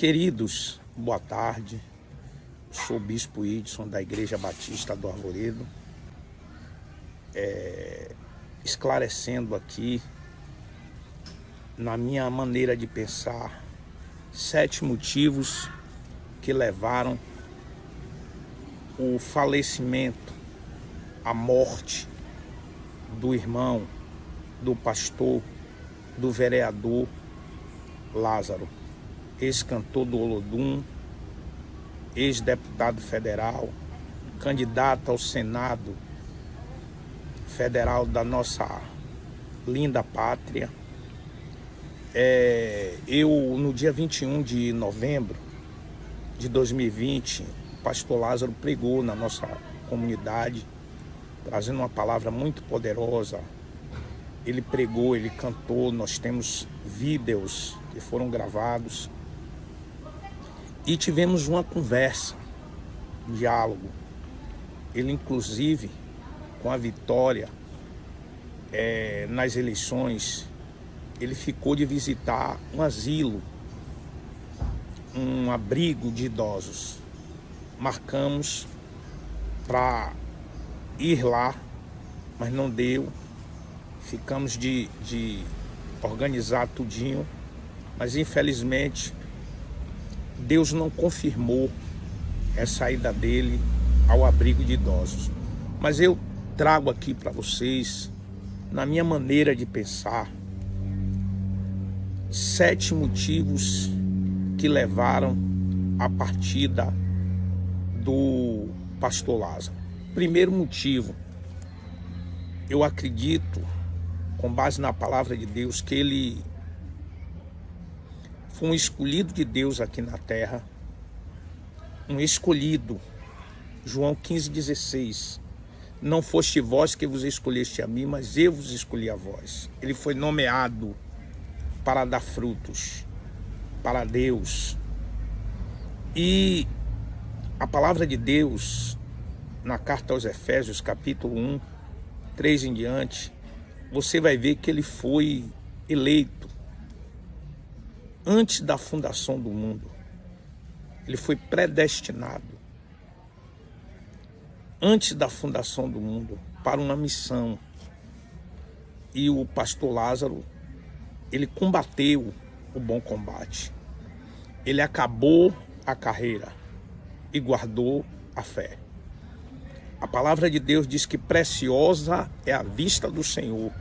Queridos, boa tarde. Sou o Bispo Idson da Igreja Batista do Arvoredo, esclarecendo aqui, na minha maneira de pensar, 7 motivos que levaram o falecimento, a morte do irmão, do pastor, do vereador Lázaro, ex-cantor do Olodum, ex-deputado federal, candidato ao Senado Federal da nossa linda pátria. No dia 21 de novembro de 2020, o pastor Lázaro pregou na nossa comunidade, trazendo uma palavra muito poderosa. Ele pregou, ele cantou, nós temos vídeos que foram gravados e tivemos uma conversa, um diálogo. Ele, inclusive, com a vitória nas eleições, ele ficou de visitar um asilo, um abrigo de idosos. Marcamos para ir lá, mas não deu. Ficamos de organizar tudinho, mas infelizmente Deus não confirmou essa ida dele ao abrigo de idosos. Mas eu trago aqui para vocês, na minha maneira de pensar, 7 motivos que levaram à partida do pastor Lázaro. Primeiro motivo, eu acredito, com base na palavra de Deus, que ele foi um escolhido de Deus aqui na terra, um escolhido. João 15,16. Não foste vós que vos escolheste a mim, mas eu vos escolhi a vós. Ele foi nomeado para dar frutos para Deus. E a palavra de Deus, na carta aos Efésios, capítulo 1, 3 em diante, você vai ver que ele foi eleito antes da fundação do mundo. Ele foi predestinado antes da fundação do mundo para uma missão. E o pastor Lázaro, ele combateu o bom combate. Ele acabou a carreira e guardou a fé. A palavra de Deus diz que preciosa é a vista do Senhor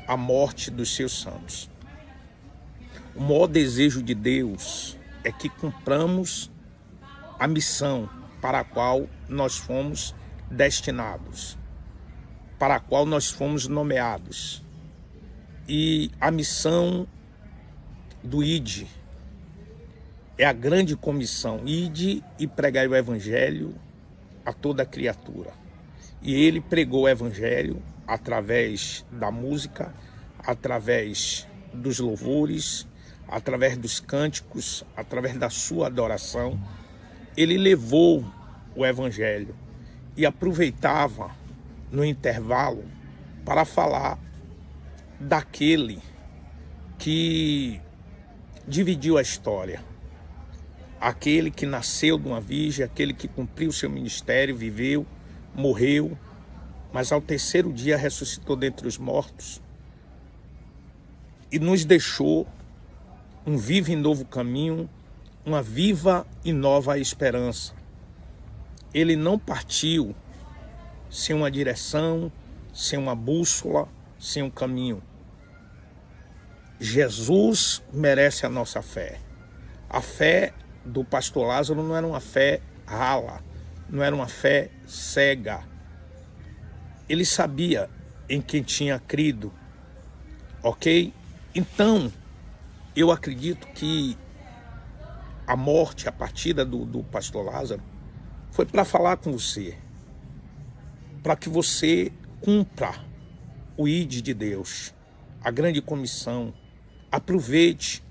a morte dos seus santos. O maior desejo de Deus é que cumpramos a missão para a qual nós fomos destinados, para a qual nós fomos nomeados. E a missão do ID é a grande comissão: ide e pregai o evangelho a toda criatura. E ele pregou o evangelho através da música, através dos louvores, através dos cânticos, através da sua adoração. Ele levou o evangelho e aproveitava no intervalo para falar daquele que dividiu a história, aquele que nasceu de uma virgem, aquele que cumpriu seu ministério, viveu, morreu, mas ao terceiro dia ressuscitou dentre os mortos e nos deixou um vivo e novo caminho, uma viva e nova esperança. Ele não partiu sem uma direção, sem uma bússola, sem um caminho. Jesus merece a nossa fé. A fé do pastor Lázaro não era uma fé rala, não era uma fé cega. Ele sabia em quem tinha crido, ok? Então, eu acredito que a morte, a partida do pastor Lázaro, foi para falar com você, para que você cumpra o ID de Deus, a grande comissão. Aproveite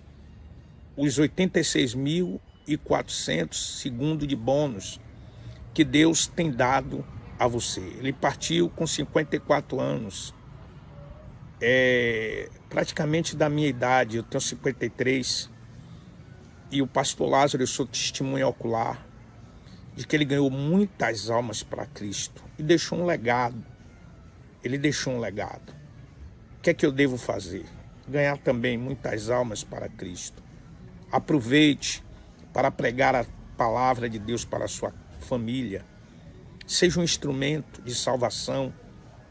os 86.400 segundos de bônus que Deus tem dado a você. Ele partiu com 54 anos, praticamente da minha idade. Eu tenho 53. E o pastor Lázaro, eu sou testemunha ocular de que ele ganhou muitas almas para Cristo e deixou um legado. Ele deixou um legado. O que é que eu devo fazer? Ganhar também muitas almas para Cristo. Aproveite para pregar a palavra de Deus para a sua família. Seja um instrumento de salvação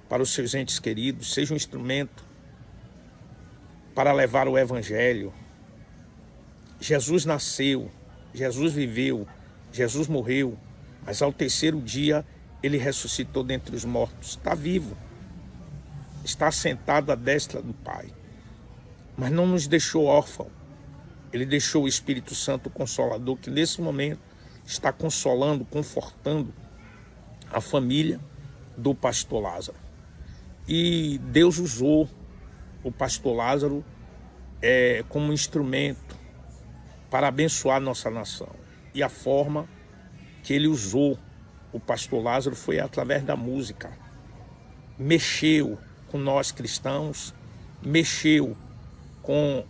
para os seus entes queridos. Seja um instrumento para levar o evangelho. Jesus nasceu, Jesus viveu, Jesus morreu, mas ao terceiro dia ele ressuscitou dentre os mortos. Está vivo, está sentado à destra do Pai, mas não nos deixou órfãos. Ele deixou o Espírito Santo Consolador, que nesse momento está consolando, confortando a família do pastor Lázaro. E Deus usou o pastor Lázaro como instrumento para abençoar nossa nação. E a forma que ele usou o pastor Lázaro foi através da música. Mexeu com nós cristãos, mexeu com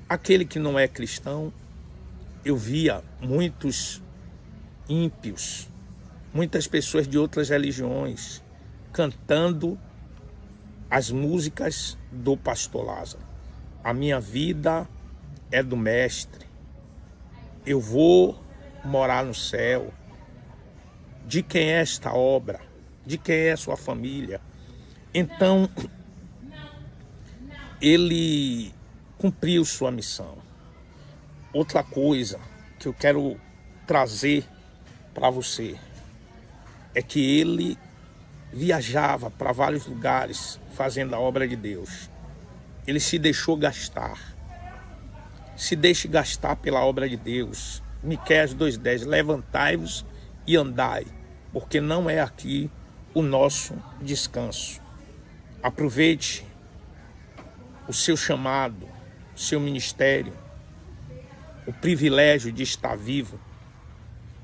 aquele que não é cristão. Eu via muitos ímpios, muitas pessoas de outras religiões cantando as músicas do pastor Lázaro. A minha vida é do mestre. Eu vou morar no céu. De quem é esta obra? De quem é sua família? Então, ele cumpriu sua missão. Outra coisa que eu quero trazer para você é que ele viajava para vários lugares fazendo a obra de Deus. Ele se deixou gastar. Se deixe gastar pela obra de Deus. Miqueias 2:10, levantai-vos e andai, porque não é aqui o nosso descanso. Aproveite o seu chamado, o seu ministério, o privilégio de estar vivo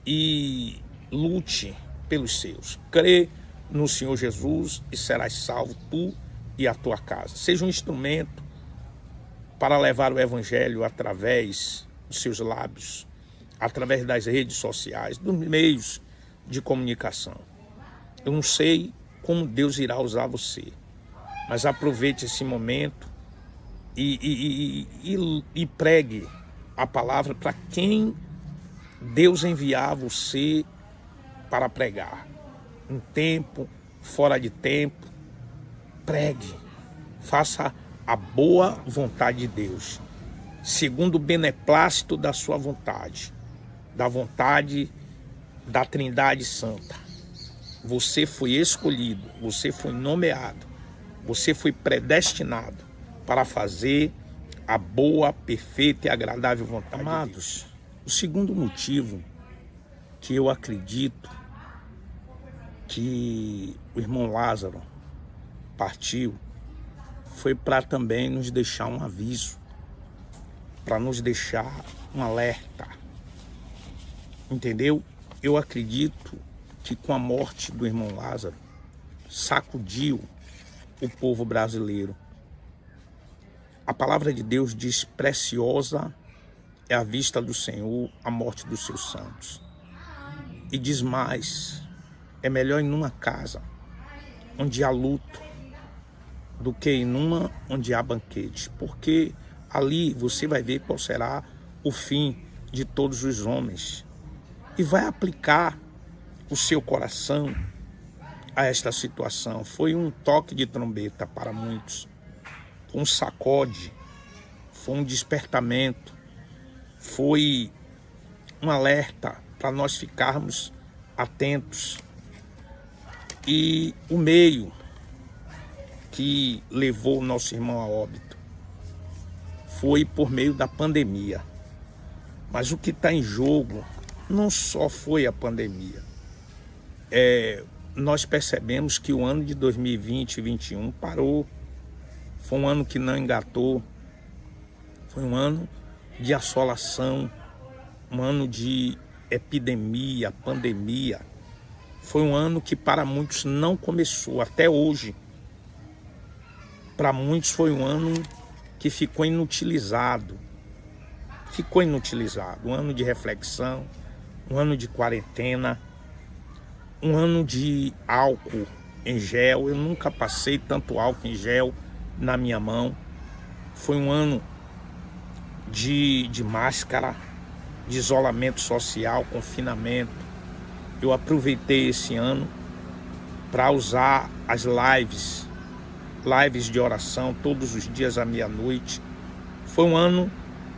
e lute pelos seus. Crê no Senhor Jesus e serás salvo, tu e a tua casa. Seja um instrumento para levar o evangelho através dos seus lábios, através das redes sociais, dos meios de comunicação. Eu não sei como Deus irá usar você, mas aproveite esse momento e pregue a palavra para quem Deus enviar você para pregar. Em tempo, fora de tempo, pregue, faça a boa vontade de Deus, segundo o beneplácito da sua vontade, da vontade da Trindade Santa. Você foi escolhido, você foi nomeado, você foi predestinado para fazer a boa, perfeita e agradável vontade de Deus. O segundo motivo que eu acredito que o irmão Lázaro partiu foi para também nos deixar um aviso, para nos deixar um alerta. Entendeu? Eu acredito que com a morte do irmão Lázaro sacudiu o povo brasileiro. A palavra de Deus diz: preciosa é a vista do Senhor a morte dos seus santos. E diz mais: é melhor em uma casa onde há luto do que em uma onde há banquete, porque ali você vai ver qual será o fim de todos os homens e vai aplicar o seu coração a esta situação. Foi um toque de trombeta para muitos, foi um sacode, foi um despertamento, foi um alerta para nós ficarmos atentos. E o meio que levou o nosso irmão a óbito foi por meio da pandemia. Mas o que está em jogo não só foi a pandemia. Nós percebemos que o ano de 2020 e 2021 parou. Foi um ano que não engatou. Foi um ano de assolação, um ano de epidemia, pandemia. Foi um ano que para muitos não começou, até hoje. Para muitos foi um ano que ficou inutilizado, ficou inutilizado. Um ano de reflexão, um ano de quarentena, um ano de álcool em gel. Eu nunca passei tanto álcool em gel na minha mão. Foi um ano de máscara, de isolamento social, confinamento. Eu aproveitei esse ano para usar as lives de oração todos os dias à meia-noite. Foi um ano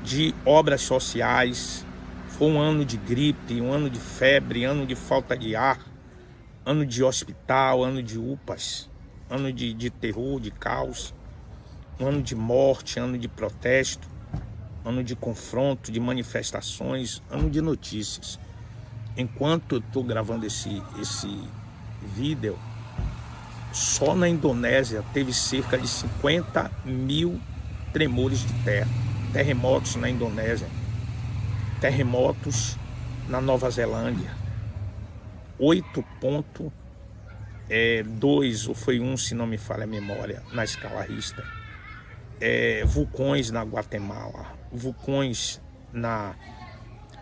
de obras sociais, foi um ano de gripe, um ano de febre, ano de falta de ar, ano de hospital, ano de UPAs, ano de terror, de caos, um ano de morte, ano de protesto, ano de confronto, de manifestações, ano de notícias. Enquanto eu estou gravando esse vídeo, só na Indonésia teve cerca de 50 mil tremores de terra, terremotos na Indonésia, terremotos na Nova Zelândia, 8,2 ou foi 1, se não me falha a memória, na escala Richter. Vulcões na Guatemala, vulcões na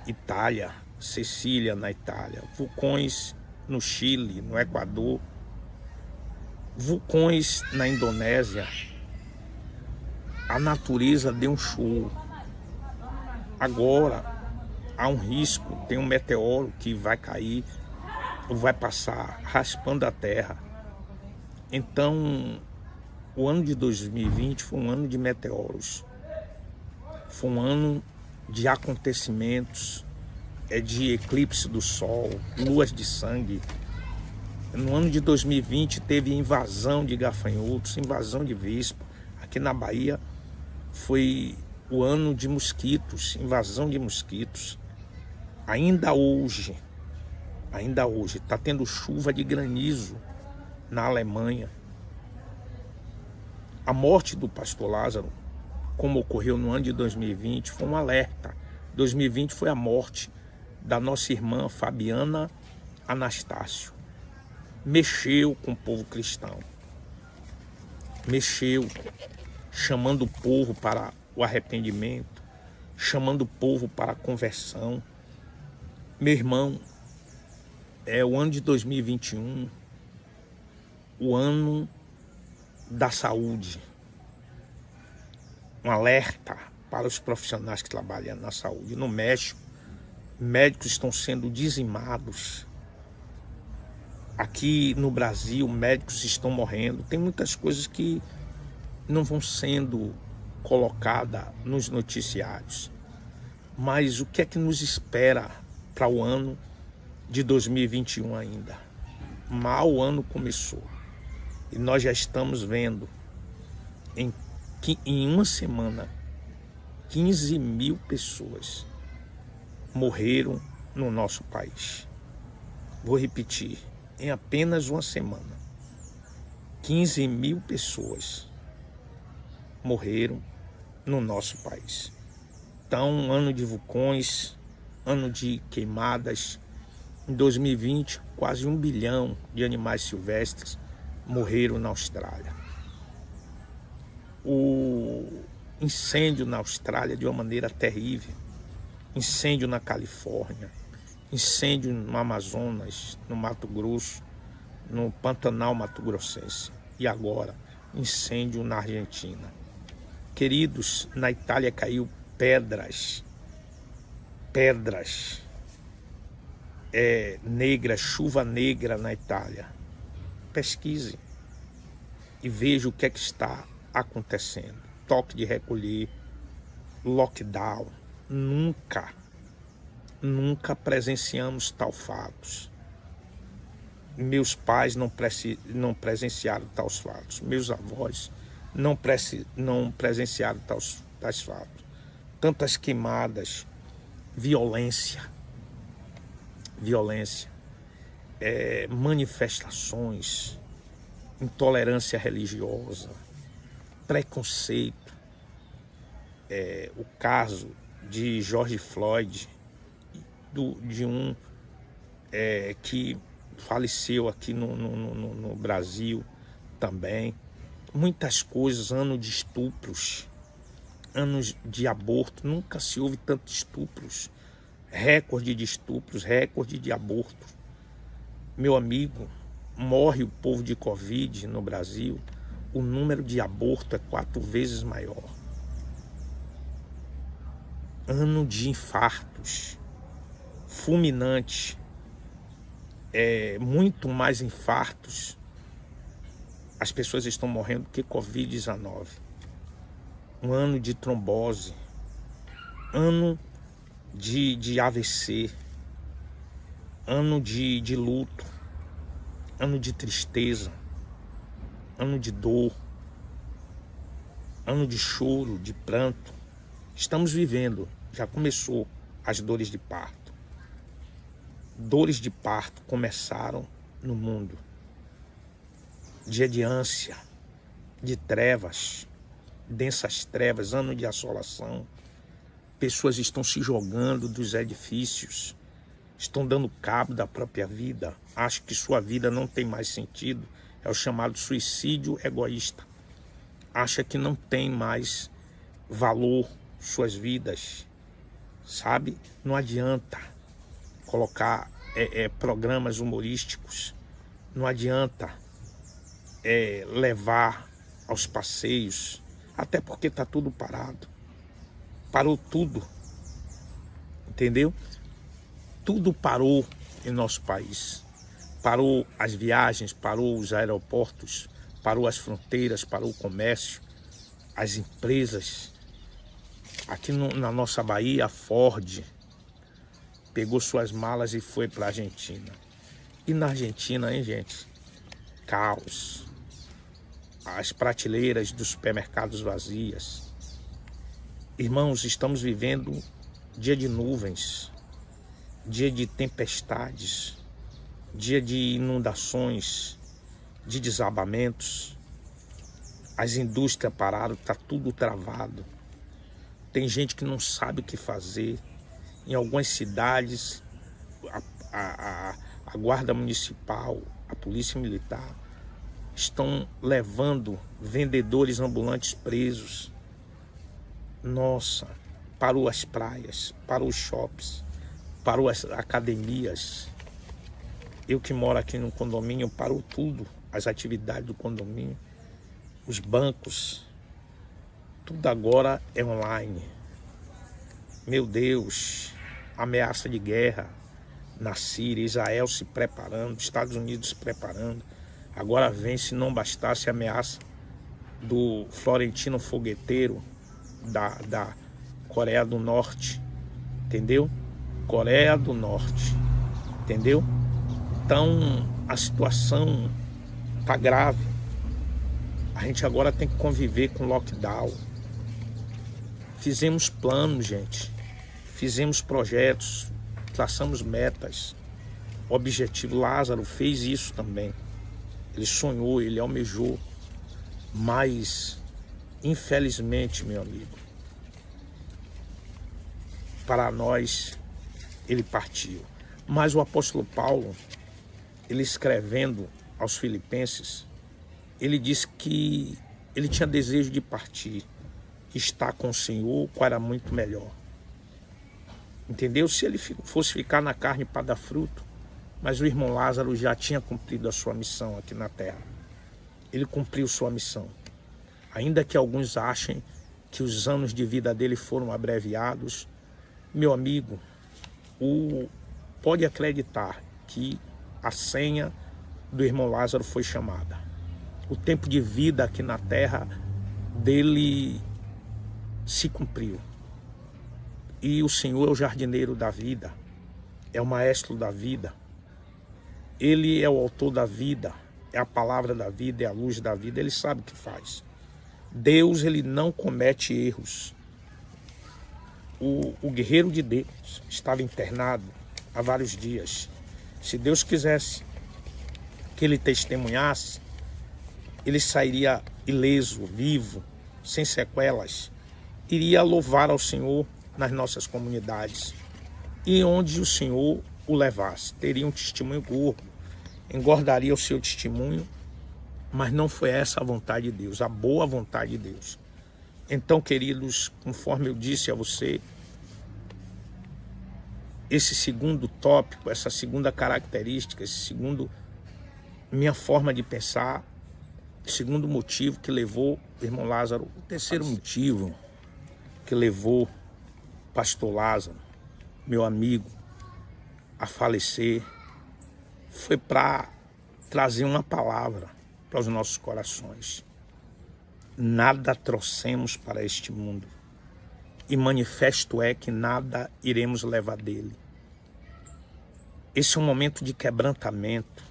Itália, Sicília na Itália, vulcões no Chile, no Equador, vulcões na Indonésia. A natureza deu um show. Agora há um risco, tem um meteoro que vai cair, vai passar raspando a terra. Então, o ano de 2020 foi um ano de meteoros, foi um ano de acontecimentos, de eclipse do sol, luas de sangue. No ano de 2020 teve invasão de gafanhotos, invasão de vespa. Aqui na Bahia foi o ano de mosquitos, invasão de mosquitos. Ainda hoje, está tendo chuva de granizo na Alemanha. A morte do pastor Lázaro, como ocorreu no ano de 2020, foi um alerta. 2020 foi a morte da nossa irmã Fabiana Anastácio. Mexeu com o povo cristão. Mexeu, chamando o povo para o arrependimento, chamando o povo para a conversão. Meu irmão, o ano de 2021, o ano da saúde. Um alerta para os profissionais que trabalham na saúde. No México, médicos estão sendo dizimados. Aqui no Brasil, médicos estão morrendo. Tem muitas coisas que não vão sendo colocadas nos noticiários. Mas o que é que nos espera para o ano de 2021 ainda? Mal o ano começou. E nós já estamos vendo em uma semana 15 mil pessoas morreram no nosso país. Vou repetir, em apenas uma semana, 15 mil pessoas morreram no nosso país. Então, um ano de vulcões, ano de queimadas. Em 2020, quase 1 bilhão de animais silvestres morreram na Austrália. O incêndio na Austrália de uma maneira terrível. Incêndio na Califórnia, incêndio no Amazonas, no Mato Grosso, no Pantanal Mato Grossense. E agora, incêndio na Argentina. Queridos, na Itália caiu pedras negras, chuva negra na Itália. Pesquise e veja o que é que está acontecendo. Toque de recolher, lockdown. Nunca presenciamos tal fatos. Meus pais não presenciaram tais fatos. Meus avós não presenciaram tais fatos. Tantas queimadas, violência, manifestações, intolerância religiosa, preconceito. O caso de George Floyd, de um que faleceu aqui no Brasil também. Muitas coisas, ano de estupros, anos de aborto, nunca se houve tantos estupros, recorde de estupros, recorde de aborto. Meu amigo, morre o povo de Covid no Brasil, o número de aborto é 4 vezes maior. Ano de infartos, fulminante, muito mais infartos. As pessoas estão morrendo que Covid-19. Um ano de trombose, ano de AVC, ano de luto, ano de tristeza, ano de dor, ano de choro, de pranto. Estamos vivendo, já começou as dores de parto. Dores de parto começaram no mundo. Dia de ânsia, de trevas, densas trevas, ano de assolação. Pessoas estão se jogando dos edifícios, estão dando cabo da própria vida. Acham que sua vida não tem mais sentido. É o chamado suicídio egoísta. Acha que não tem mais valor suas vidas, sabe? Não adianta colocar programas humorísticos, não adianta levar aos passeios, até porque está tudo parado. Parou tudo, entendeu? Tudo parou em nosso país. Parou as viagens, parou os aeroportos, parou as fronteiras, parou o comércio, as empresas. Aqui na nossa Bahia, a Ford pegou suas malas e foi para a Argentina. E na Argentina, hein, gente? Caos. As prateleiras dos supermercados vazias. Irmãos, estamos vivendo dia de nuvens, dia de tempestades, dia de inundações, de desabamentos. As indústrias pararam, está tudo travado. Tem gente que não sabe o que fazer. Em algumas cidades, a Guarda Municipal, a Polícia Militar, estão levando vendedores ambulantes presos. Nossa, parou as praias, parou os shoppings, parou as academias. Eu que moro aqui no condomínio, parou tudo, as atividades do condomínio, os bancos, tudo agora é online. Meu Deus, ameaça de guerra na Síria, Israel se preparando, Estados Unidos se preparando. Agora vem, se não bastasse, a ameaça do Florentino Fogueteiro da Coreia do Norte, entendeu? Coreia do Norte, entendeu? Então a situação tá grave. A gente agora tem que conviver com lockdown. Fizemos planos, gente. Fizemos projetos, traçamos metas. O objetivo, Lázaro fez isso também. Ele sonhou, ele almejou. Mas, infelizmente, meu amigo, para nós, ele partiu. Mas o apóstolo Paulo, ele escrevendo aos Filipenses, ele disse que ele tinha desejo de partir, estar com o Senhor, qual era muito melhor. Entendeu? Se ele fosse ficar na carne para dar fruto, mas o irmão Lázaro já tinha cumprido a sua missão aqui na terra. Ele cumpriu sua missão. Ainda que alguns achem que os anos de vida dele foram abreviados, meu amigo, pode acreditar que a senha do irmão Lázaro foi chamada. O tempo de vida aqui na terra dele se cumpriu. E o Senhor é o jardineiro da vida, é o maestro da vida. Ele é o autor da vida, é a palavra da vida, é a luz da vida, ele sabe o que faz. Deus, ele não comete erros. O guerreiro de Deus estava internado há vários dias. Se Deus quisesse que ele testemunhasse, ele sairia ileso, vivo, sem sequelas. Iria louvar ao Senhor nas nossas comunidades. E onde o Senhor o levasse, teria um testemunho gordo, engordaria o seu testemunho, mas não foi essa a vontade de Deus, a boa vontade de Deus. Então, queridos, conforme eu disse a você, esse segundo tópico, essa segunda característica, minha forma de pensar, o segundo motivo que levou o irmão Lázaro, o terceiro motivo que levou o pastor Lázaro, meu amigo, a falecer, foi para trazer uma palavra para os nossos corações. Nada trouxemos para este mundo, e manifesto é que nada iremos levar dele. Esse é um momento de quebrantamento,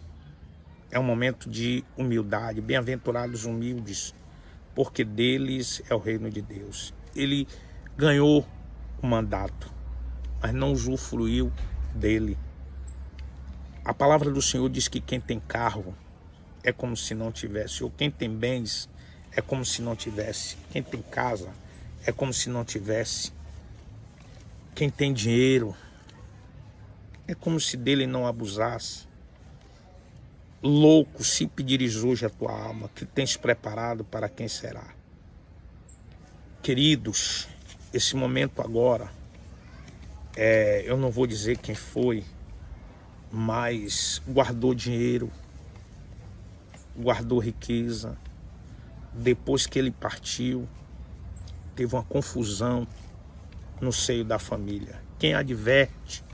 é um momento de humildade. Bem-aventurados humildes, porque deles é o reino de Deus. Ele ganhou o mandato, mas não usufruiu dele. A palavra do Senhor diz que quem tem carro é como se não tivesse, ou quem tem bens é como se não tivesse, quem tem casa é como se não tivesse, quem tem dinheiro é como se dele não abusasse. Louco, se pedires hoje a tua alma, que tens preparado para quem será. Queridos, esse momento agora, eu não vou dizer quem foi, mas guardou dinheiro, guardou riqueza. Depois que ele partiu, teve uma confusão no seio da família. Quem adverte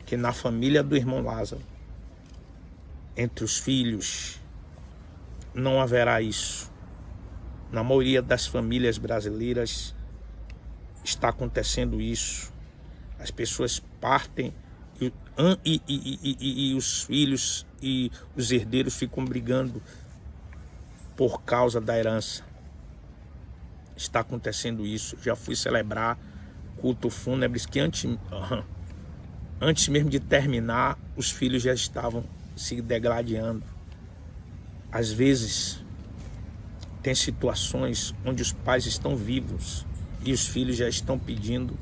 que na família do irmão Lázaro, entre os filhos, não haverá isso. Na maioria das famílias brasileiras está acontecendo isso. As pessoas partem e os filhos e os herdeiros ficam brigando por causa da herança. Está acontecendo isso. Já fui celebrar culto fúnebres que antes mesmo de terminar, os filhos já estavam se degladiando. Às vezes, tem situações onde os pais estão vivos e os filhos já estão pedindo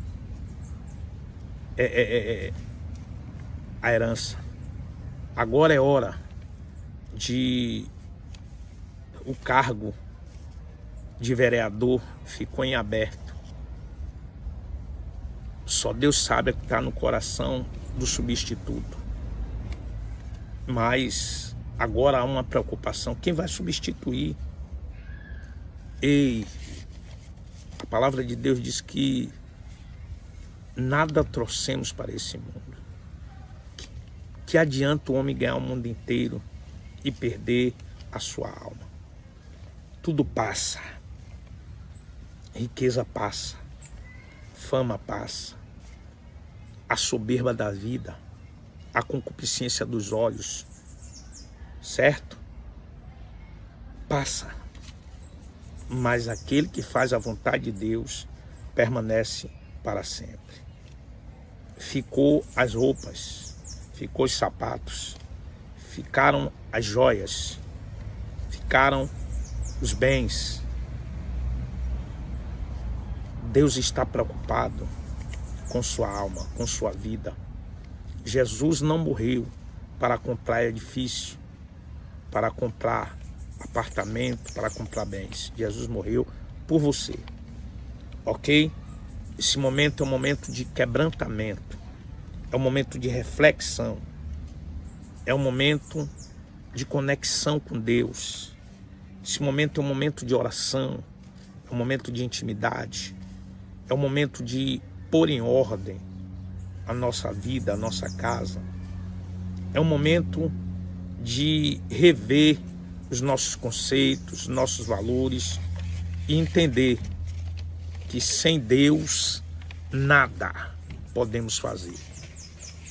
a herança. Agora é hora de... O cargo de vereador ficou em aberto. Só Deus sabe o que está no coração do substituto. Mas agora há uma preocupação. Quem vai substituir? Ei, a palavra de Deus diz que nada trouxemos para esse mundo. Que adianta o homem ganhar o mundo inteiro e perder a sua alma? Tudo passa. Riqueza passa. Fama passa. A soberba da vida. A concupiscência dos olhos. Certo? Passa. Mas aquele que faz a vontade de Deus permanece para sempre. Ficou as roupas, ficou os sapatos, ficaram as joias, ficaram os bens. Deus está preocupado com sua alma, com sua vida. Jesus não morreu para comprar edifício, para comprar apartamento, para comprar bens. Jesus morreu por você. Ok? Esse momento é um momento de quebrantamento. É um momento de reflexão. É um momento de conexão com Deus. Esse momento é um momento de oração. É um momento de intimidade. É um momento de pôr em ordem a nossa vida, a nossa casa. É um momento de rever os nossos conceitos, nossos valores e entender que sem Deus nada podemos fazer.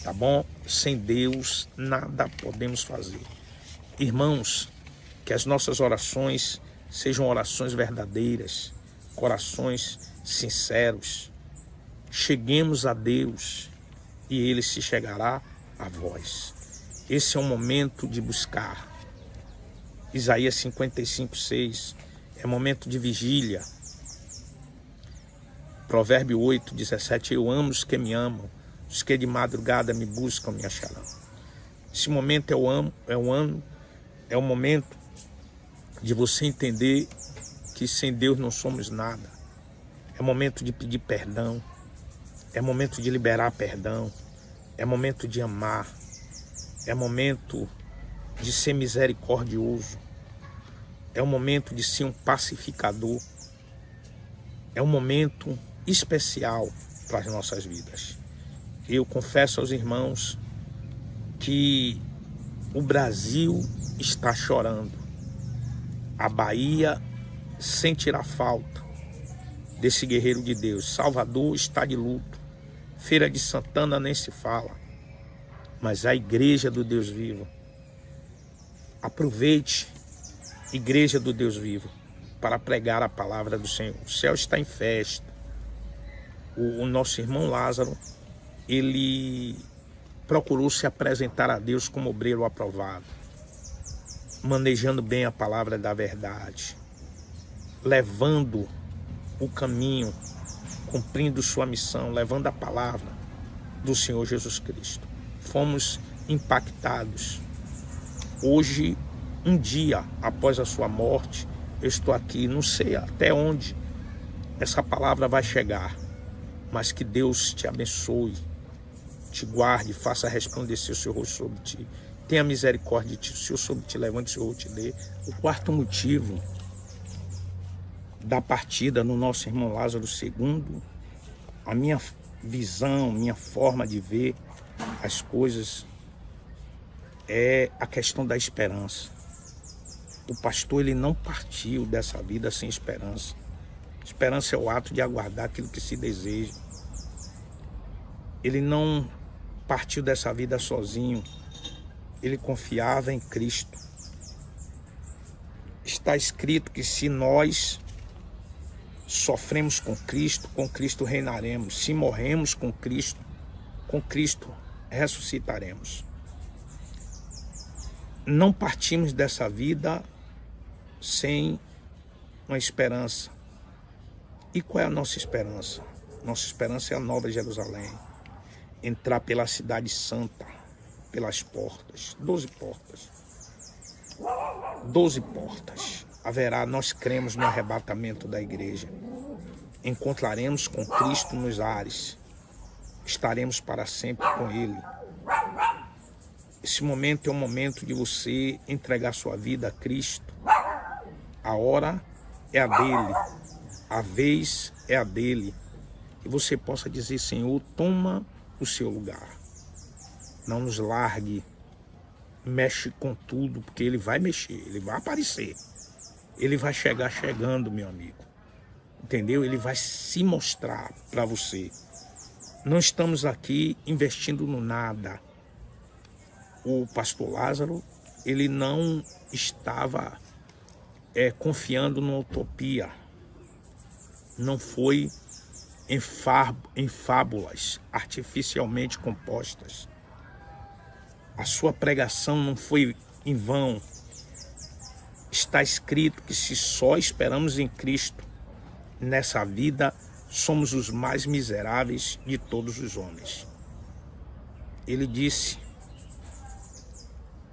Tá bom? Sem Deus nada podemos fazer. Irmãos, que as nossas orações sejam orações verdadeiras, corações sinceros. Cheguemos a Deus e Ele se chegará a vós. Esse é um momento de buscar. Isaías 55:6 é momento de vigília. Provérbio 8:17, eu amo os que me amam, os que de madrugada me buscam me acharão. Esse momento é o momento de você entender que sem Deus não somos nada. É momento de pedir perdão. É momento de liberar perdão. É momento de amar. É momento de ser misericordioso. É o momento de ser um pacificador. É um momento especial para as nossas vidas. Eu confesso aos irmãos que o Brasil está chorando. A Bahia sentirá falta desse guerreiro de Deus. Salvador está de luto. Feira de Santana nem se fala. Mas a igreja do Deus vivo. Aproveite, igreja do Deus vivo, para pregar a palavra do Senhor. O céu está em festa. O nosso irmão Lázaro, ele procurou se apresentar a Deus como obreiro aprovado, manejando bem a palavra da verdade, levando o caminho, cumprindo sua missão, levando a palavra do Senhor Jesus Cristo. Fomos impactados. Hoje, um dia após a sua morte, eu estou aqui, não sei até onde essa palavra vai chegar, mas que Deus te abençoe, te guarde, faça resplandecer o seu rosto sobre ti, tenha misericórdia de ti, o Senhor sobre ti, levante o seu rosto e te dê. O quarto motivo da partida no nosso irmão Lázaro II, a minha visão, minha forma de ver as coisas é a questão da esperança. O pastor, ele não partiu dessa vida sem esperança. Esperança é o ato de aguardar aquilo que se deseja. Ele não partiu dessa vida sozinho. Ele confiava em Cristo. Está escrito que se nós sofremos com Cristo reinaremos. Se morremos com Cristo ressuscitaremos. Não partimos dessa vida sem uma esperança. E qual é a nossa esperança? Nossa esperança é a Nova Jerusalém. Entrar pela cidade santa, pelas portas, 12 portas. 12 portas. Haverá, nós cremos no arrebatamento da igreja. Encontraremos com Cristo nos ares. Estaremos para sempre com Ele. Esse momento é o momento de você entregar sua vida a Cristo. A hora é a dele. A vez é a dele. Que você possa dizer: Senhor, toma o seu lugar. Não nos largue. Mexe com tudo, porque ele vai mexer, ele vai aparecer. Ele vai chegar chegando, meu amigo. Entendeu? Ele vai se mostrar para você. Não estamos aqui investindo no nada. O pastor Lázaro, ele não estava confiando numa utopia. Não foi em fábulas artificialmente compostas. A sua pregação não foi em vão. Está escrito que se só esperamos em Cristo, nessa vida somos os mais miseráveis de todos os homens. Ele disse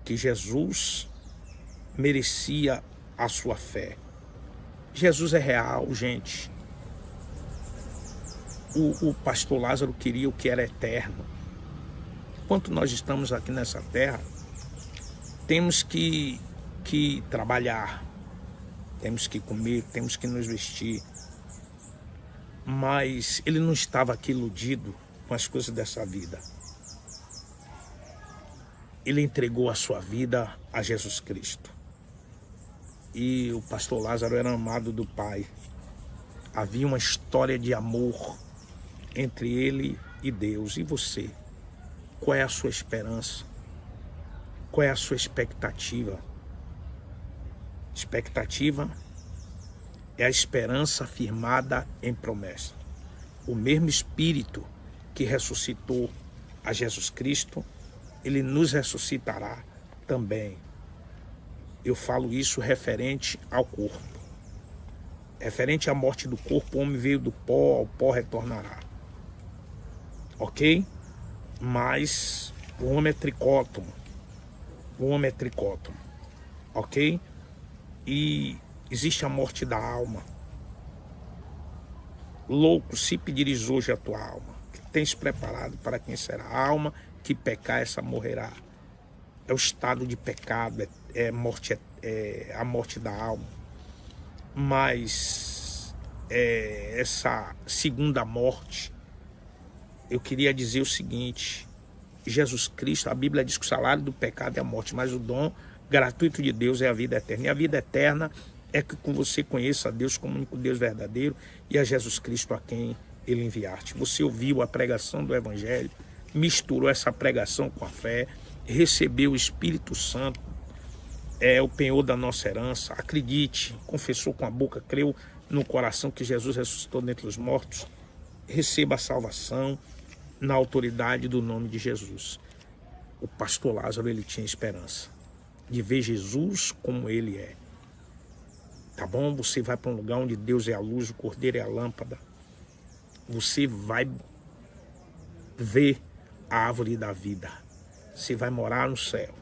que Jesus merecia a sua fé. Jesus é real, gente. O pastor Lázaro queria o que era eterno. Enquanto nós estamos aqui nessa terra, temos que trabalhar, temos que comer, temos que nos vestir. Mas ele não estava aqui iludido com as coisas dessa vida. Ele entregou a sua vida a Jesus Cristo. E o pastor Lázaro era amado do Pai. Havia uma história de amor entre ele e Deus. E você? Qual é a sua esperança? Qual é a sua expectativa? Expectativa é a esperança firmada em promessa. O mesmo Espírito que ressuscitou a Jesus Cristo, ele nos ressuscitará também. Eu falo isso referente ao corpo. Referente à morte do corpo, o homem veio do pó, ao pó retornará. Ok? Mas o homem é tricótomo. O homem é tricótomo. Ok? E existe a morte da alma. Louco, se pedires hoje a tua alma, que tens preparado para quem será? A alma que pecar, essa morrerá. É o estado de pecado, é a morte da alma. Mas essa segunda morte, eu queria dizer o seguinte: Jesus Cristo, a Bíblia diz que o salário do pecado é a morte, mas o dom gratuito de Deus é a vida eterna. E a vida eterna é que você conheça a Deus como o único Deus verdadeiro e a Jesus Cristo a quem Ele enviaste. Você ouviu a pregação do Evangelho, misturou essa pregação com a fé, recebeu o Espírito Santo, é o penhor da nossa herança. Acredite, confessou com a boca, creu no coração que Jesus ressuscitou dentre os mortos. Receba a salvação na autoridade do nome de Jesus. O pastor Lázaro, ele tinha esperança de ver Jesus como ele é. Tá bom? Você vai para um lugar onde Deus é a luz, o Cordeiro é a lâmpada. Você vai ver a árvore da vida. Você vai morar no céu.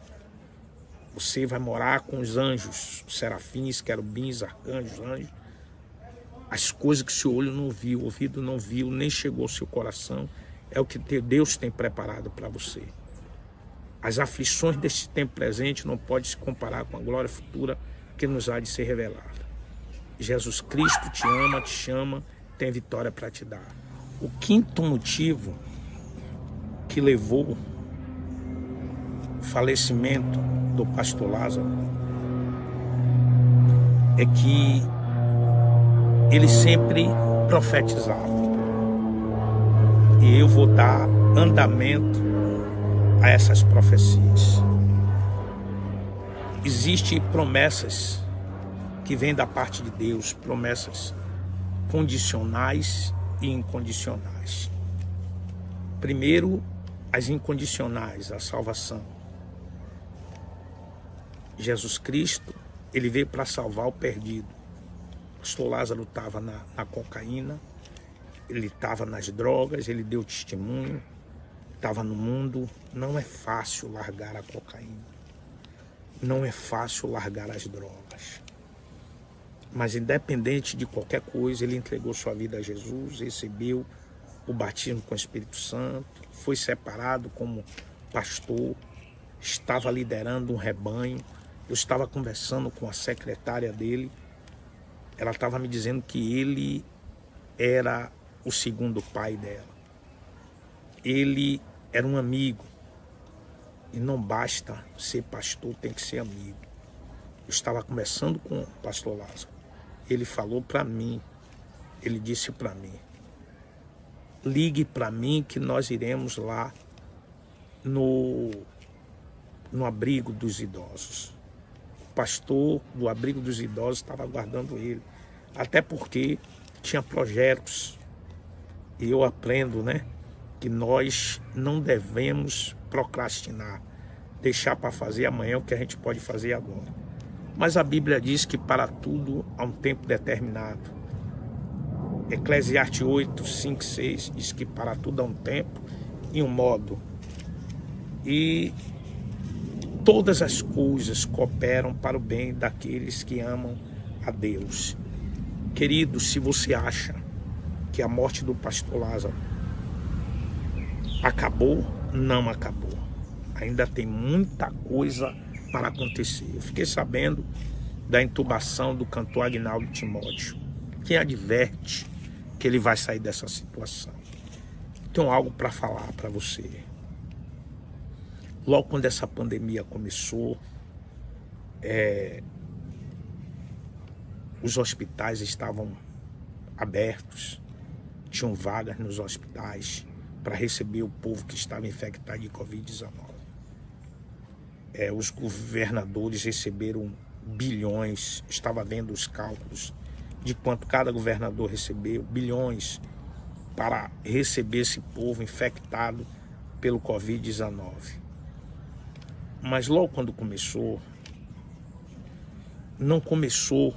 Você vai morar com os anjos, os serafins, querubins, arcanjos, anjos. As coisas que seu olho não viu, o ouvido não viu, nem chegou ao seu coração, é o que Deus tem preparado para você. As aflições deste tempo presente não podem se comparar com a glória futura que nos há de ser revelada. Jesus Cristo te ama, te chama, tem vitória para te dar. O quinto motivo que levou o falecimento do pastor Lázaro é que ele sempre profetizava. E eu vou dar andamento a essas profecias. Existem promessas que vêm da parte de Deus, promessas condicionais e incondicionais. Primeiro, as incondicionais, a salvação. Jesus Cristo, ele veio para salvar o perdido. O pastor Lázaro estava na cocaína, ele estava nas drogas, ele deu testemunho, estava no mundo. Não é fácil largar a cocaína, não é fácil largar as drogas. Mas independente de qualquer coisa, ele entregou sua vida a Jesus, recebeu o batismo com o Espírito Santo, foi separado como pastor, estava liderando um rebanho. Eu estava conversando com a secretária dele, ela estava me dizendo que ele era o segundo pai dela. Ele era um amigo, e não basta ser pastor, tem que ser amigo. Eu estava conversando com o pastor Lázaro, ele falou para mim, ele disse para mim: ligue para mim que nós iremos lá no abrigo dos idosos. O pastor do abrigo dos idosos estava aguardando ele, até porque tinha projetos. E eu aprendo, né, que nós não devemos procrastinar, deixar para fazer amanhã o que a gente pode fazer agora. Mas a Bíblia diz que para tudo há um tempo determinado. Eclesiastes 8, 5, 6 diz que para tudo há um tempo e um modo. E todas as coisas cooperam para o bem daqueles que amam a Deus. Querido, se você acha que a morte do pastor Lázaro acabou, não acabou. Ainda tem muita coisa para acontecer. Eu fiquei sabendo da intubação do cantor Agnaldo Timóteo. Quem adverte que ele vai sair dessa situação? Tenho algo para falar para você. Logo quando essa pandemia começou, os hospitais estavam abertos, tinham vagas nos hospitais para receber o povo que estava infectado de Covid-19. Os governadores receberam bilhões, estava vendo os cálculos de quanto cada governador recebeu, bilhões, para receber esse povo infectado pelo Covid-19. Mas logo quando começou, não começou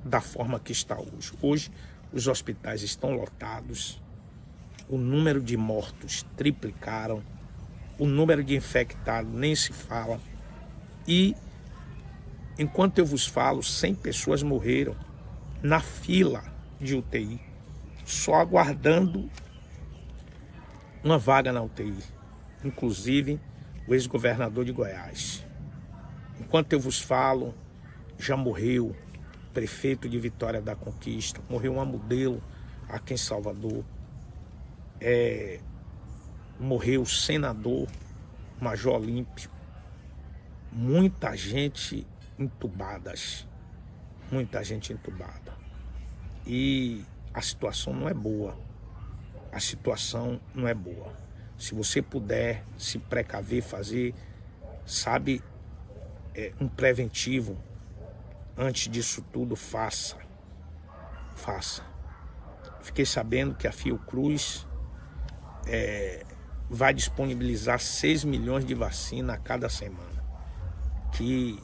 da forma que está hoje. Hoje os hospitais estão lotados, o número de mortos triplicaram, o número de infectados nem se fala. E enquanto eu vos falo, 100 pessoas morreram na fila de UTI. só aguardando uma vaga na UTI, inclusive o ex-governador de Goiás. Enquanto eu vos falo, já morreu prefeito de Vitória da Conquista, morreu uma modelo aqui em Salvador, morreu o senador Major Olímpio, muita gente entubada. E a situação não é boa. Se você puder se precaver, fazer, sabe, um preventivo, antes disso tudo, faça. Fiquei sabendo que a Fiocruz vai disponibilizar 6 milhões de vacina a cada semana. Que,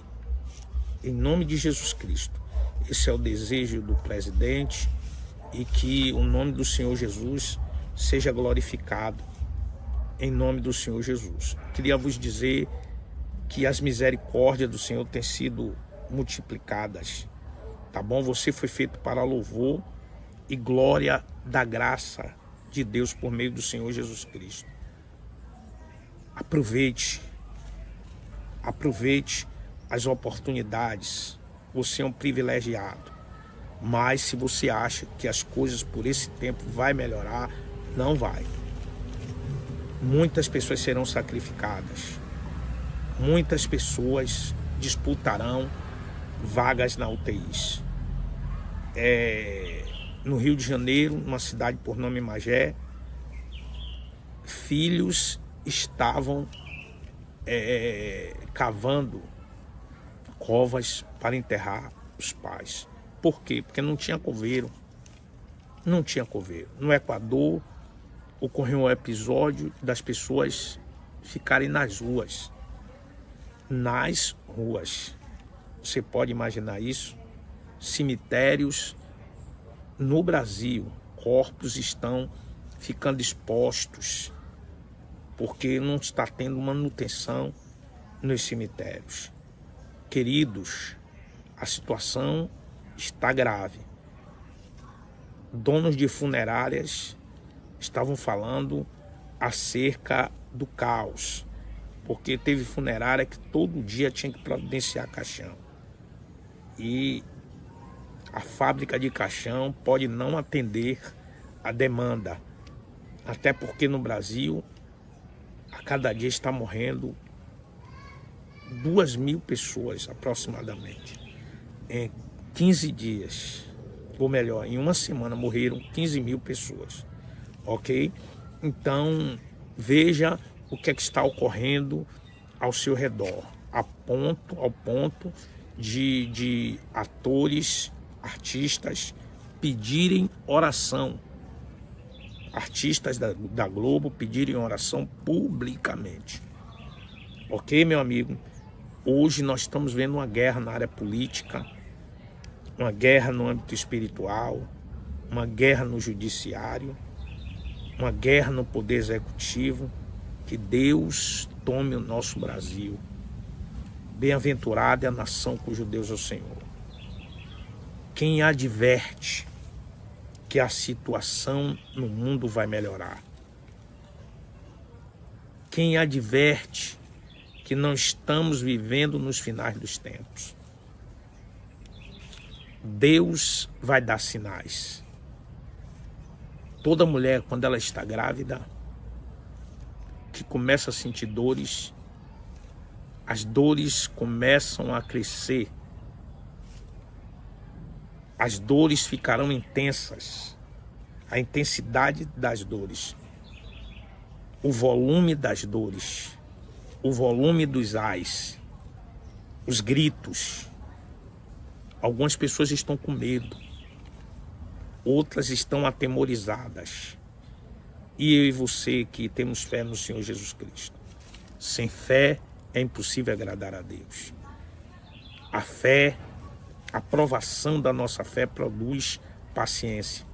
em nome de Jesus Cristo, esse é o desejo do presidente, e que o nome do Senhor Jesus seja glorificado, em nome do Senhor Jesus. Queria vos dizer que as misericórdias do Senhor têm sido multiplicadas, tá bom? Você foi feito para louvor e glória da graça de Deus por meio do Senhor Jesus Cristo. Aproveite as oportunidades. Você é um privilegiado. Mas se você acha que as coisas por esse tempo vai melhorar, não vai. Muitas pessoas serão sacrificadas. Muitas pessoas disputarão vagas na UTIs. No Rio de Janeiro, numa cidade por nome Magé, filhos estavam cavando covas para enterrar os pais. Por quê? Porque não tinha coveiro. No Equador, ocorreu um episódio das pessoas ficarem nas ruas. Você pode imaginar isso? Cemitérios no Brasil, corpos estão ficando expostos porque não está tendo manutenção nos cemitérios. Queridos, a situação está grave. Donos de funerárias estavam falando acerca do caos, porque teve funerária que todo dia tinha que providenciar caixão. E a fábrica de caixão pode não atender a demanda, até porque no Brasil, a cada dia está morrendo 2.000 pessoas aproximadamente. Em 15 dias, ou melhor, em uma semana morreram 15.000 pessoas, ok? Então, veja o que é que está ocorrendo ao seu redor, ao ponto de atores, artistas pedirem oração, artistas da Globo pedirem oração publicamente, ok, meu amigo? Hoje nós estamos vendo uma guerra na área política, uma guerra no âmbito espiritual, uma guerra no judiciário, uma guerra no poder executivo. Que Deus tome o nosso Brasil. Bem-aventurada é a nação cujo Deus é o Senhor. Quem adverte que a situação no mundo vai melhorar. Quem adverte que não estamos vivendo nos finais dos tempos. Deus vai dar sinais. Toda mulher, quando ela está grávida, que começa a sentir dores, as dores começam a crescer. As dores ficarão intensas. A intensidade das dores. O volume das dores. O volume dos ais. Os gritos. Algumas pessoas estão com medo. Outras estão atemorizadas. E eu e você que temos fé no Senhor Jesus Cristo. Sem fé é impossível agradar a Deus. A fé, a provação da nossa fé produz paciência.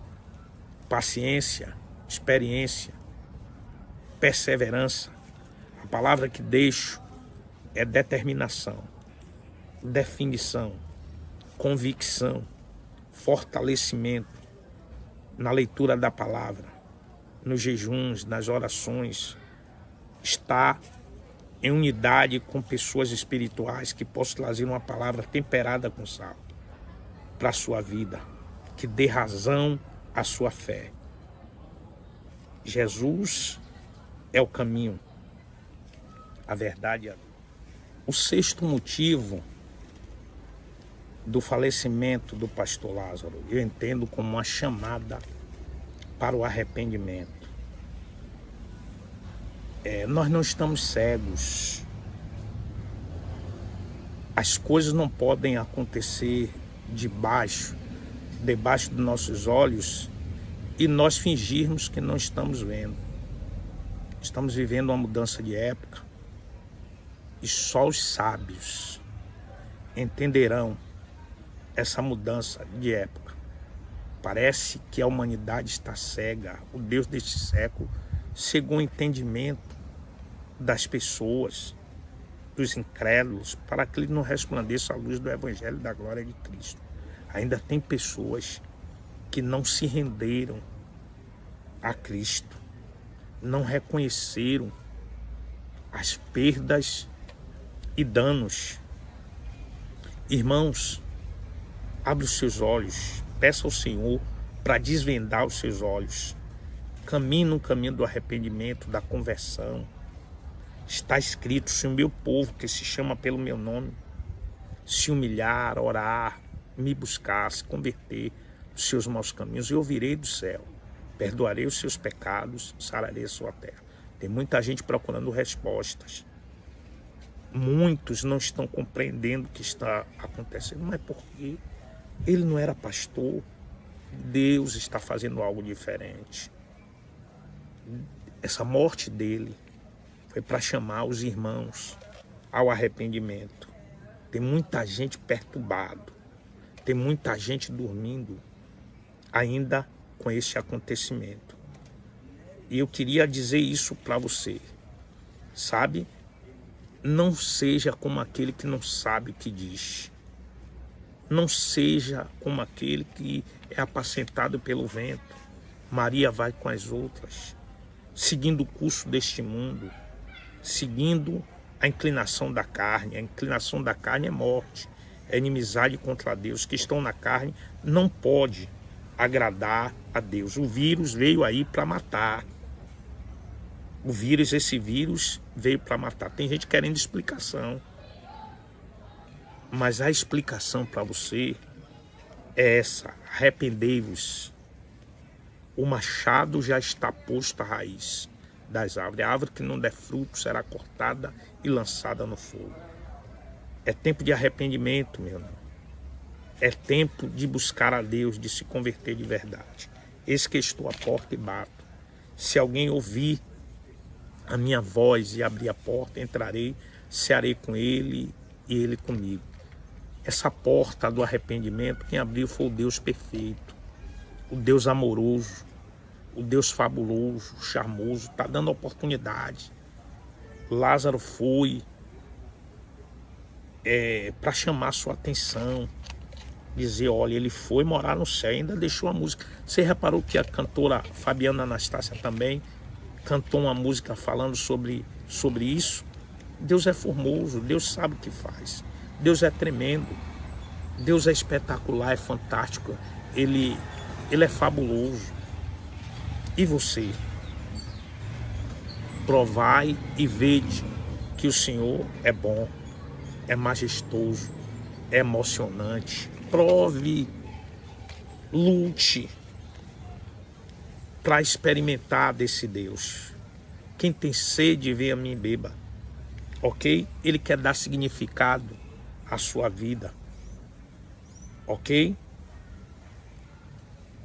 Paciência, experiência, perseverança. A palavra que deixo é determinação, definição, convicção, fortalecimento, na leitura da palavra, nos jejuns, nas orações, estar em unidade com pessoas espirituais que possam trazer uma palavra temperada com sal para a sua vida, que dê razão à sua fé. Jesus é o caminho, a verdade. O sexto motivo do falecimento do pastor Lázaro, eu entendo como uma chamada para o arrependimento. Nós não estamos cegos. As coisas não podem acontecer debaixo dos nossos olhos e nós fingirmos que não estamos vendo. Estamos vivendo uma mudança de época e só os sábios entenderão essa mudança de época. Parece que a humanidade está cega. O Deus deste século cegou o entendimento das pessoas, dos incrédulos, para que ele não resplandeça a luz do Evangelho da glória de Cristo. Ainda tem pessoas que não se renderam a Cristo, não reconheceram as perdas e danos. Irmãos, abre os seus olhos, peça ao Senhor para desvendar os seus olhos. Caminhe no caminho do arrependimento, da conversão. Está escrito: se o meu povo, que se chama pelo meu nome, se humilhar, orar, me buscar, se converter dos seus maus caminhos, eu ouvirei do céu, perdoarei os seus pecados, sararei a sua terra. Tem muita gente procurando respostas. Muitos não estão compreendendo o que está acontecendo, mas porque ele não era pastor, Deus está fazendo algo diferente. Essa morte dele foi para chamar os irmãos ao arrependimento. Tem muita gente perturbado, tem muita gente dormindo ainda com esse acontecimento. E eu queria dizer isso para você, sabe? Não seja como aquele que não sabe o que diz. Não seja como aquele que é apacentado pelo vento. Maria vai com as outras, seguindo o curso deste mundo, seguindo a inclinação da carne. A inclinação da carne é morte, é inimizade contra Deus. Que estão na carne não pode agradar a Deus. O vírus veio aí para matar. Esse vírus veio para matar. Tem gente querendo explicação. Mas a explicação para você é essa: arrependei-vos. O machado já está posto à raiz das árvores. A árvore que não der fruto será cortada e lançada no fogo. É tempo de arrependimento, meu irmão. É tempo de buscar a Deus, de se converter de verdade. Eis que estou à porta e bato. Se alguém ouvir a minha voz e abrir a porta, entrarei, cearei com ele e ele comigo. Essa porta do arrependimento, quem abriu foi o Deus perfeito, o Deus amoroso, o Deus fabuloso, charmoso, está dando oportunidade. Lázaro foi para chamar sua atenção, dizer: olha, ele foi morar no céu, ainda deixou a música. Você reparou que a cantora Fabiana Anastácia também cantou uma música falando sobre isso? Deus é formoso, Deus sabe o que faz. Deus é tremendo, Deus é espetacular, é fantástico, Ele é fabuloso. E você? Provai e vede que o Senhor é bom, é majestoso, é emocionante. Prove, lute para experimentar desse Deus. Quem tem sede, venha a mim e beba. Ok? Ele quer dar significado à sua vida. Ok?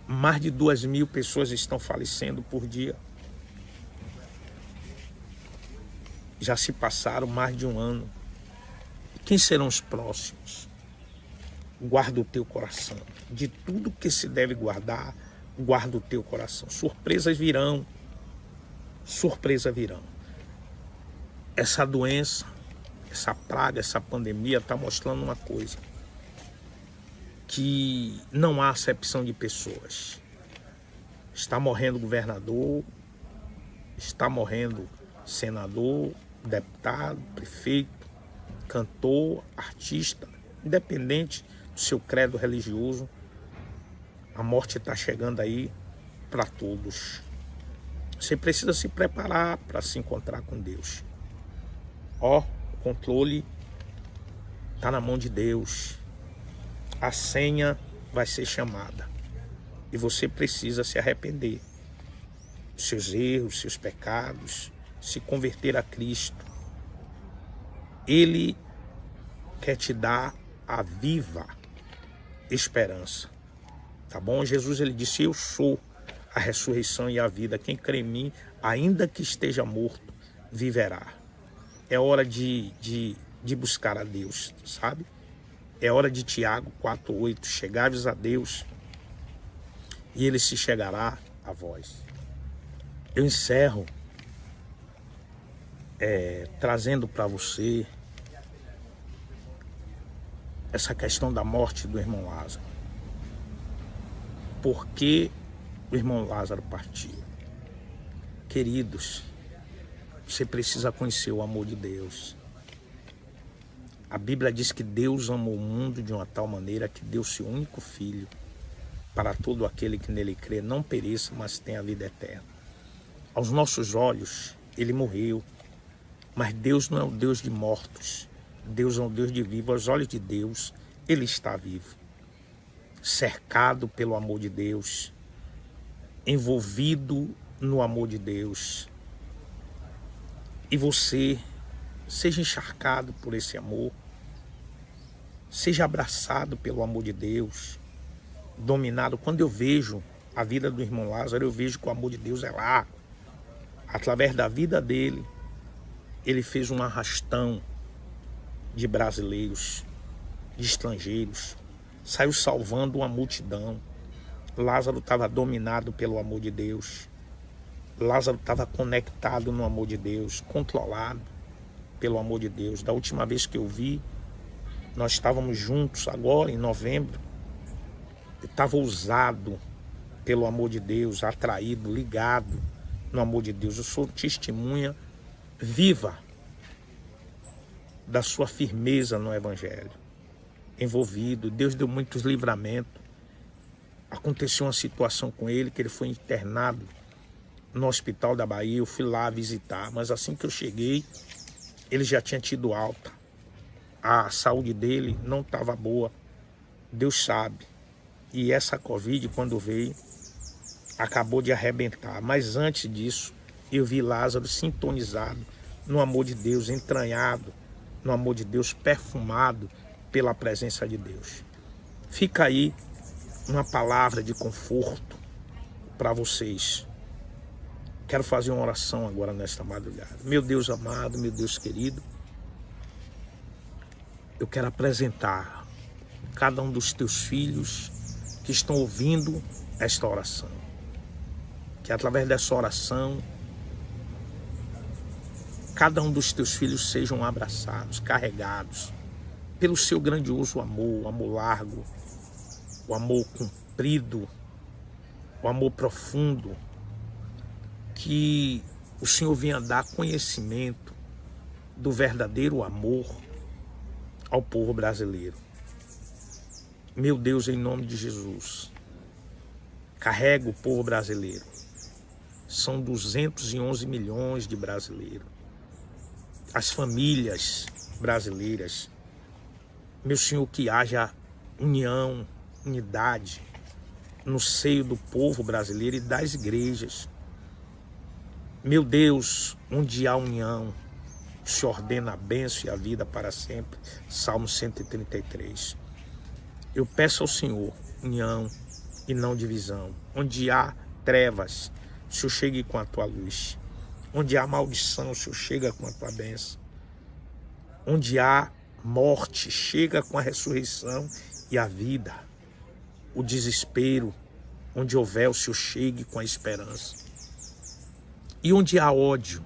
Mais de 2.000 pessoas estão falecendo por dia. Já se passaram mais de um ano. Quem serão os próximos? Guarda o teu coração. De tudo que se deve guardar, guarda o teu coração. Surpresas virão. Surpresas virão. Essa doença, essa praga, essa pandemia está mostrando uma coisa: que não há acepção de pessoas. Está morrendo governador, está morrendo senador, deputado, prefeito, cantor, artista, independente do seu credo religioso, a morte está chegando aí para todos. Você precisa se preparar para se encontrar com Deus. O controle está na mão de Deus. A senha vai ser chamada. E você precisa se arrepender dos seus erros, seus pecados, se converter a Cristo. Ele quer te dar a viva esperança. Tá bom? Jesus, ele disse, eu sou a ressurreição e a vida. Quem crê em mim, ainda que esteja morto, viverá. É hora de buscar a Deus, sabe? É hora de Tiago 4,8. Chegai-vos a Deus e ele se chegará a vós. Eu encerro trazendo para você essa questão da morte do irmão Lázaro. Por que o irmão Lázaro partiu? Queridos, você precisa conhecer o amor de Deus. A Bíblia diz que Deus amou o mundo de uma tal maneira que deu seu único filho para todo aquele que nele crê não pereça, mas tenha a vida eterna. Aos nossos olhos, ele morreu, mas Deus não é o Deus de mortos. Deus é um Deus de vivos. Aos olhos de Deus, ele está vivo, cercado pelo amor de Deus, envolvido no amor de Deus. E você, seja encharcado por esse amor, seja abraçado pelo amor de Deus, dominado. Quando eu vejo a vida do irmão Lázaro, eu vejo que o amor de Deus é lá. Através da vida dele, ele fez um arrastão de brasileiros, de estrangeiros, saiu salvando uma multidão. Lázaro estava dominado pelo amor de Deus. Lázaro estava conectado no amor de Deus, controlado pelo amor de Deus. Da última vez que eu vi, nós estávamos juntos agora em novembro. Estava usado pelo amor de Deus, atraído, ligado no amor de Deus. Eu sou testemunha viva da sua firmeza no Evangelho, envolvido. Deus deu muitos livramentos. Aconteceu uma situação com ele, que ele foi internado no hospital da Bahia. Eu fui lá visitar, mas assim que eu cheguei, ele já tinha tido alta. A saúde dele não estava boa, Deus sabe. E essa Covid, quando veio, acabou de arrebentar. Mas antes disso, eu vi Lázaro sintonizado no amor de Deus, entranhado no amor de Deus, perfumado pela presença de Deus. Fica aí uma palavra de conforto para vocês. Quero fazer uma oração agora nesta madrugada. Meu Deus amado, meu Deus querido, eu quero apresentar cada um dos teus filhos que estão ouvindo esta oração. Que através dessa oração, cada um dos teus filhos sejam abraçados, carregados pelo seu grandioso amor, o amor largo, o amor comprido, o amor profundo. Que o Senhor venha dar conhecimento do verdadeiro amor ao povo brasileiro. Meu Deus, em nome de Jesus, carrega o povo brasileiro. São 211 milhões de brasileiros. As famílias brasileiras. Meu Senhor, que haja união, unidade no seio do povo brasileiro e das igrejas. Meu Deus, onde há união, se ordena a bênção e a vida para sempre. Salmo 133. Eu peço ao Senhor união e não divisão. Onde há trevas, o Senhor chegue com a tua luz. Onde há maldição, o Senhor chega com a tua bênção. Onde há morte, chega com a ressurreição e a vida. O desespero, onde houver, o Senhor chegue com a esperança. E onde há ódio,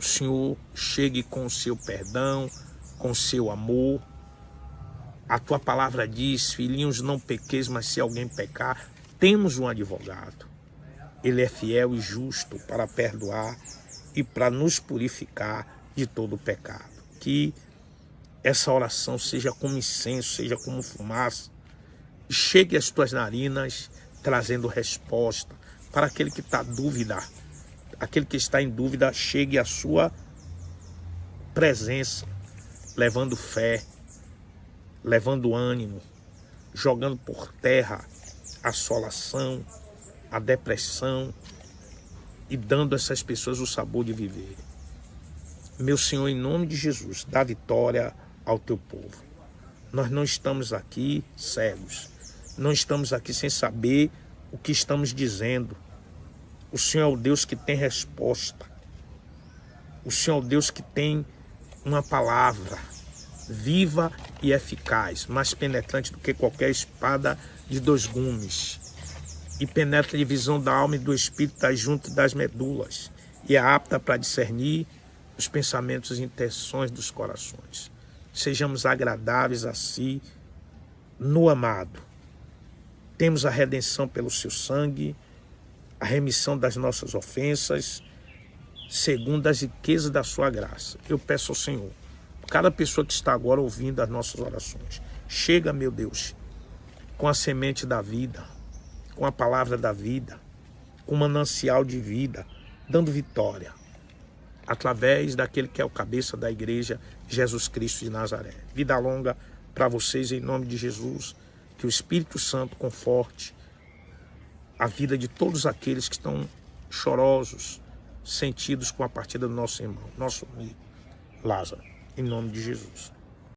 o Senhor chegue com o seu perdão, com o seu amor. A tua palavra diz, filhinhos, não pequeis, mas se alguém pecar, temos um advogado. Ele é fiel e justo para perdoar e para nos purificar de todo o pecado. Que essa oração seja como incenso, seja como fumaça, e chegue às tuas narinas trazendo resposta para aquele que está em dúvida. Aquele que está em dúvida, chegue à sua presença, levando fé, levando ânimo, jogando por terra a assolação, a depressão e dando a essas pessoas o sabor de viver. Meu Senhor, em nome de Jesus, dá vitória ao teu povo. Nós não estamos aqui cegos, não estamos aqui sem saber o que estamos dizendo. O Senhor é o Deus que tem resposta. O Senhor é o Deus que tem uma palavra viva e eficaz, mais penetrante do que qualquer espada de 2 gumes, e penetra a divisão da alma e do espírito, das juntas das medulas, e é apta para discernir os pensamentos e intenções dos corações. Sejamos agradáveis a si no amado. Temos a redenção pelo seu sangue, a remissão das nossas ofensas, segundo as riquezas da sua graça. Eu peço ao Senhor, cada pessoa que está agora ouvindo as nossas orações, chega, meu Deus, com a semente da vida, com a palavra da vida, com o manancial de vida, dando vitória, através daquele que é o cabeça da igreja, Jesus Cristo de Nazaré. Vida longa para vocês em nome de Jesus, que o Espírito Santo conforte a vida de todos aqueles que estão chorosos, sentidos com a partida do nosso irmão, nosso amigo Lázaro, em nome de Jesus.